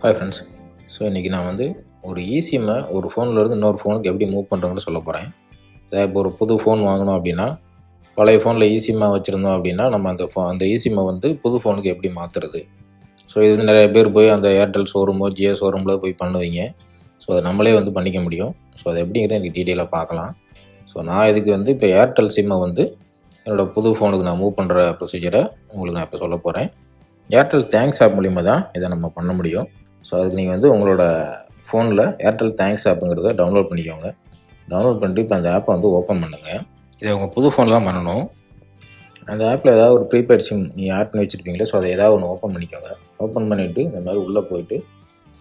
Hi friends. So இன்றைக்கி நான் வந்து ஒரு ஈசிஎம்மை ஒரு ஃபோன்லேருந்து இன்னொரு ஃபோனுக்கு எப்படி மூவ் பண்ணுறதுன்னு சொல்ல போகிறேன். இப்போ ஒரு புது ஃபோன் வாங்கணும் அப்படின்னா, பழைய ஃபோனில் ஈசிஎம்மாக வச்சுருந்தோம் அப்படின்னா நம்ம அந்த ஈசிஎம்மை வந்து புது ஃபோனுக்கு எப்படி மாற்றுறது. ஸோ இது வந்து நிறைய பேர் போய் அந்த ஏர்டெல் ஷோரூமோ ஜியோ ஷோரூமில் போய் பண்ணுவீங்க. ஸோ அதை நம்மளே வந்து பண்ணிக்க முடியும். ஸோ அது எப்படிங்கிறத எனக்கு டீட்டெயிலாக பார்க்கலாம். ஸோ நான் இதுக்கு வந்து இப்போ ஏர்டெல் சிம்மை வந்து என்னோடய புது ஃபோனுக்கு நான் மூவ் பண்ணுற ப்ரொசீஜரை உங்களுக்கு நான் இப்போ சொல்ல போகிறேன். ஏர்டெல் தேங்க்ஸ் ஆப் மூலிமா தான் இதை நம்ம பண்ண முடியும். ஸோ அதுக்கு நீங்கள் வந்து உங்களோட ஃபோனில் ஏர்டெல் தேங்க்ஸ் ஆப்புங்கிறத டவுன்லோட் பண்ணிக்கோங்க. டவுன்லோட் பண்ணிட்டு இப்போ அந்த ஆப்பை வந்து ஓப்பன் பண்ணுங்கள். இதை உங்கள் புது ஃபோனில் தான் பண்ணணும். அந்த ஆப்பில் ஏதாவது ஒரு ப்ரீபெய்ட் சிம் நீங்கள் ஆட் பண்ணி வச்சுருப்பீங்களே, ஸோ அதை ஏதாவது ஒன்று ஓப்பன் பண்ணிக்கோங்க. ஓப்பன் பண்ணிவிட்டு இந்த மாதிரி உள்ளே போயிட்டு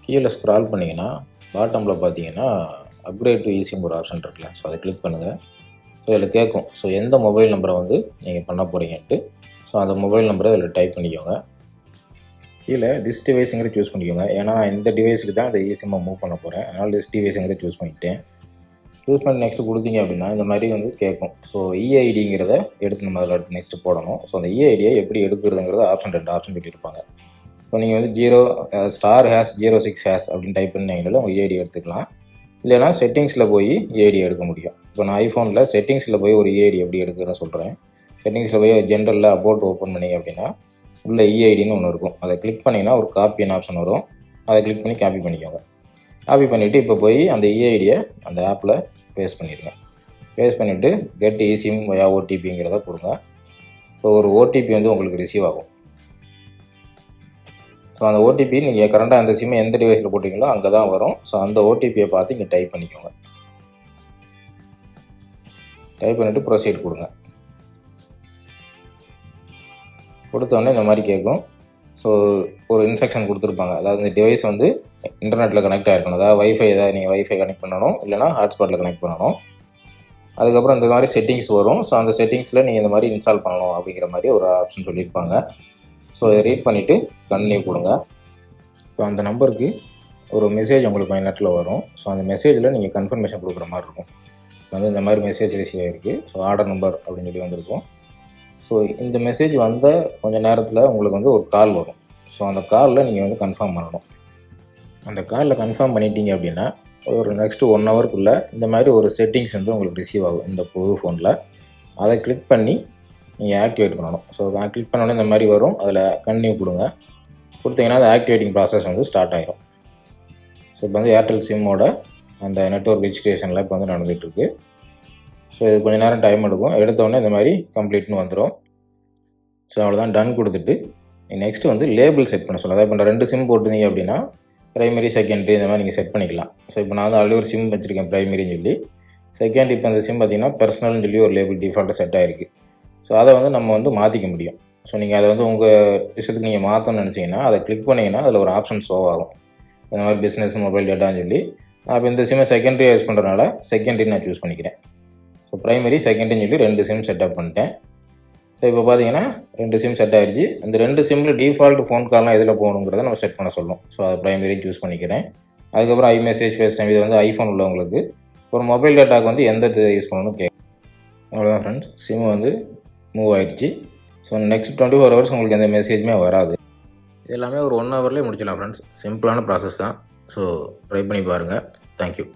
கீழே ஸ்க்ரால் பண்ணிங்கன்னா பாட்டமில் பார்த்தீங்கன்னா அப்கிரேட் டு ஈசிஎம் ஒரு ஆப்ஷன் இருக்குல்ல, ஸோ அதை கிளிக் பண்ணுங்கள். ஸோ இதில் கேட்கும், ஸோ எந்த மொபைல் நம்பரை வந்து நீங்கள் பண்ண போகிறீங்கன்ட்டு. ஸோ அந்த மொபைல் நம்பரை இதில் டைப் பண்ணிக்கோங்க. கீழே திஸ் டிவைஸுங்கிற சூஸ் பண்ணிக்கோங்க. ஏன்னா நான் இந்த டிவைஸுக்கு தான் இந்த ஈசிஎம்மை மூவ் பண்ண போகிறேன். அதனால் திஸ் டிவைஸுங்கிற சூஸ் பண்ணிட்டேன். சூஸ் பண்ணி நெக்ஸ்ட்டு கொடுத்தீங்க அப்படின்னா இந்த மாதிரி வந்து கேட்கும். ஸோ இஐடிங்கிறத எடுத்து நம்ம அதில் எடுத்து நெக்ஸ்ட்டு போடணும். ஸோ அந்த இஐடியை எப்படி எடுக்கிறதுங்கிறத ரெண்டு ஆப்ஷன் சொல்லியிருப்பாங்க. ஸோ நீங்கள் வந்து *#06# அப்படின்னு டைப் பண்ணிங்கனால உங்கள் இஐடி எடுத்துக்கலாம். இல்லைனா செட்டிங்ஸில் போய் இஐடி எடுக்க முடியும். இப்போ நான் ஐஃபோனில் செட்டிங்ஸில் போய் ஒரு இஐடி எப்படி எடுக்கிறேன்னு சொல்கிறேன். செட்டிங்ஸில் போய் ஜென்ரலில் அபவுட் ஓப்பன் பண்ணிங்க அப்படின்னா உள்ள இஐடின்னு ஒன்று இருக்கும். அதை கிளிக் பண்ணிங்கன்னா ஒரு காப்பின்னு ஆப்ஷன் வரும். அதை கிளிக் பண்ணி காப்பி பண்ணிக்கோங்க. காப்பி பண்ணிவிட்டு இப்போ போய் அந்த இஐடியை அந்த ஆப்பில் பேஸ்ட் பண்ணிடுங்க. பேஸ்ட் பண்ணிவிட்டு கெட் ஈசிஎம் வயா ஓடிபிங்கிறத கொடுங்க. ஸோ ஒரு ஓடிபி வந்து உங்களுக்கு ரிசீவ் ஆகும். ஸோ அந்த ஓடிபி நீங்கள் கரண்டாக அந்த சிம்மை எந்த டிவைஸில் போட்டிங்களோ அங்கே தான் வரும். ஸோ அந்த ஓடிபியை பார்த்து இங்கே டைப் பண்ணிக்கோங்க. டைப் பண்ணிவிட்டு ப்ரொசீட் கொடுங்க. கொடுத்தோடனே இந்த மாதிரி கேட்கும். ஸோ ஒரு இன்ஸ்ட்ரக்ஷன் கொடுத்துருப்பாங்க. அதாவது இந்த டிவைஸ் வந்து இன்டர்நெட்டில் கனெக்ட் ஆகிருக்கணும். அதாவது வைஃபை ஏதாவது நீங்கள் வைஃபை கனெக்ட் பண்ணணும், இல்லைனா ஹாட்ஸ்பாட்டில் கனெக்ட் பண்ணணும். அதுக்கப்புறம் இந்த மாதிரி செட்டிங்ஸ் வரும். ஸோ அந்த செட்டிங்ஸில் நீங்கள் இந்த மாதிரி இன்ஸ்டால் பண்ணணும் அப்படிங்கிற மாதிரி ஒரு ஆப்ஷன் சொல்லியிருப்பாங்க. ஸோ இதை ரீட் பண்ணிவிட்டு கண்டினியூ கொடுங்க. இப்போ அந்த நம்பருக்கு ஒரு மெசேஜ் உங்களுக்கு மைனட்டில் வரும். ஸோ அந்த மெசேஜில் நீங்கள் கன்ஃபர்மேஷன் கொடுக்குற மாதிரி இருக்கும். வந்து இந்த மாதிரி மெசேஜ் ரிசீவ் ஆகிருக்கு, ஸோ ஆர்டர் நம்பர் அப்படின்னு சொல்லி வந்திருக்கும். ஸோ இந்த மெசேஜ் வந்த கொஞ்சம் நேரத்தில் உங்களுக்கு வந்து ஒரு கால் வரும். ஸோ அந்த காலில் நீங்கள் வந்து கன்ஃபார்ம் பண்ணணும். அந்த காலில் கன்ஃபார்ம் பண்ணிட்டீங்க அப்படின்னா ஒரு நெக்ஸ்ட்டு 1 ஹவருக்குள்ளே இந்த மாதிரி ஒரு செட்டிங்ஸ் வந்து உங்களுக்கு ரிசீவ் ஆகும் இந்த புது ஃபோனில். அதை கிளிக் பண்ணி நீங்கள் ஆக்டிவேட் பண்ணணும். ஸோ அதை கிளிக் பண்ணோன்னே இந்த மாதிரி வரும். அதில் கண்டினியூ கொடுங்க. கொடுத்தீங்கன்னா அந்த ஆக்டிவேட்டிங் ப்ராசஸ் வந்து ஸ்டார்ட் ஆகிடும். ஸோ இப்போ வந்து ஏர்டெல் சிம்மோட அந்த நெட்வொர்க் ரெஜிஸ்ட்ரேஷனில் இப்போ வந்து நடந்துகிட்ருக்கு. ஸோ இது கொஞ்சம் நேரம் டைம் எடுக்கும். எடுத்தோடனே இந்த மாதிரி கம்ப்ளீட்னு வந்துடும். ஸோ அவ்வளோதான், டன் கொடுத்துட்டு நெக்ஸ்ட்டு வந்து லேபிள் செட் பண்ண சொல்லலாம். அதாவது இப்போ 2 சிம் போட்டுருந்தீங்க அப்படின்னா ப்ரைமரி செகண்டரி இந்த மாதிரி நீங்கள் செட் பண்ணிக்கலாம். ஸோ இப்போ நான் வந்து ஆல்ரெடி ஒரு சிம் வச்சுருக்கேன் ப்ரைமரின்னு சொல்லி. செகண்ட் இப்போ இந்த சிம் பார்த்திங்கன்னா பர்சனல்னு சொல்லி ஒரு லேபிள் டிஃபால்ட்டாக செட் ஆகிருக்கு. ஸோ அதை வந்து நம்ம வந்து மாற்றிக்க முடியும். ஸோ நீங்கள் அதை வந்து உங்கள் விஷயத்துக்கு நீங்கள் மாற்றணும்னு நினச்சிங்கன்னா அதை கிளிக் பண்ணிங்கன்னா அதில் ஒரு ஆப்ஷன் ஷோ ஆகும். இந்த மாதிரி பிஸ்னஸ் மொபைல் டேட்டான்னு சொல்லி. நான் இப்போ இந்த சிம்மை செகண்டரி யூஸ் பண்ணுறதுனால செகண்டரி நான் சூஸ் பண்ணிக்கிறேன். ஸோ ப்ரைமரி செகண்டரின்னு சொல்லி 2 சிம் செட்டப் பண்ணிட்டேன். ஸோ இப்போ பார்த்தீங்கன்னா 2 சிம் செட் ஆகிடுச்சு. அந்த 2 சிம்மில் டிஃபால்ட் ஃபோன் கால்லாம் எதில் போகணுங்கிறத நம்ம செட் பண்ண சொல்லும். ஸோ அதை ப்ரைமரி சூஸ் பண்ணிக்கிறேன். அதுக்கப்புறம் ஐமெசேஜ், ஃபேஸ் டைம், இது வந்து ஐஃபோன் உள்ளவங்களுக்கு. ஒரு மொபைல் டேட்டாவுக்கு வந்து எந்த யூஸ் பண்ணணும்னு கேட்கும். அவ்வளோதான் ஃப்ரெண்ட்ஸ், சிம் வந்து மூவ் ஆகிடுச்சு. ஸோ நெக்ஸ்ட் 24 ஹவர்ஸ் உங்களுக்கு எந்த மெசேஜுமே வராது. இது எல்லாமே ஒரு 1 ஹவர்லேயே முடிச்சிடலாம் ஃப்ரெண்ட்ஸ். சிம்பிளான ப்ராசஸ் தான். ஸோ ட்ரை பண்ணி பாருங்கள். தேங்க்யூ.